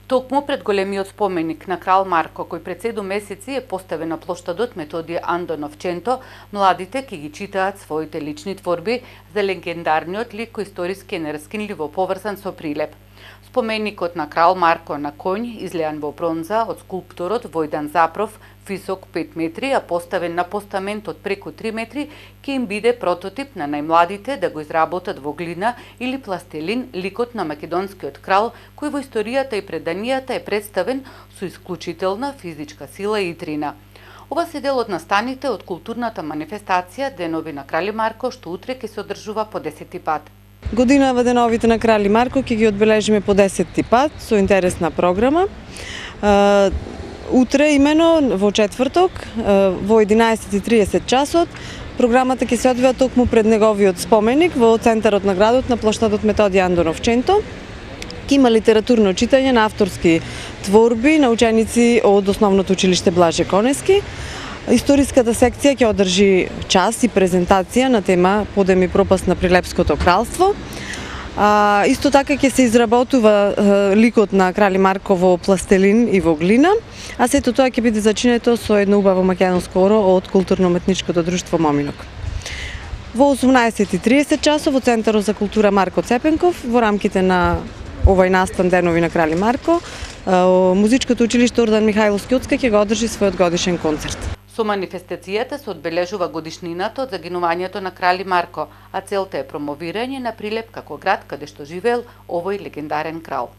Токму пред големиот споменик на крал Марко, кој пред 7 месеци е поставен на плоштадот Методиј Андонов Ченто, младите ќе ги читаат своите лични творби за легендарниот лик кој историски е нерскинливо поврзан со Прилеп. Споменикот на крал Марко на коњ, излеан во бронза од скулпторот Војдан Запров, висок 5 метри, а поставен на постамент од преку 3 метри, ќе им биде прототип на најмладите да го изработат во глина или пластелин ликот на македонскиот крал, кој во историјата и преданијата е представен со исклучителна физичка сила и итрина. Ова се дел од настаните од културната манифестација Денови на Крали Марко, што утре ќе се одржува по 10 пат. Годинава Деновите на Крали Марко ќе ги одбележиме по 10 пат со интересна програма. Утре имено во четврток во 11:30 часот програмата ќе се одвива токму пред неговиот споменик во центарот на градот на плоштадот Методиј Андонов Ченто. Ќе има литературно читање на авторски творби на ученици од Основното училиште Блаже Конески. Историската секција ќе одржи час и презентација на тема Подем и пропаст на Прилепското кралство. Исто така ќе се изработува ликот на Крали Марко во пластелин и во глина, а сето тоа ќе биде зачинето со едно убаво македонско оро од културно-уметничкото друштво Моминок. Во 18:30 часот во Центарот за култура Марко Цепенков, во рамките на овој настан Денови на Крали Марко, Музичкото училиште Ордан Михајловски Оцка ќе го одржи својот годишен концерт. Со манифестацијата се одбележува годишнината од загинувањето на Крали Марко, а целта е промовирање на Прилеп како град каде што живеел овој легендарен крал.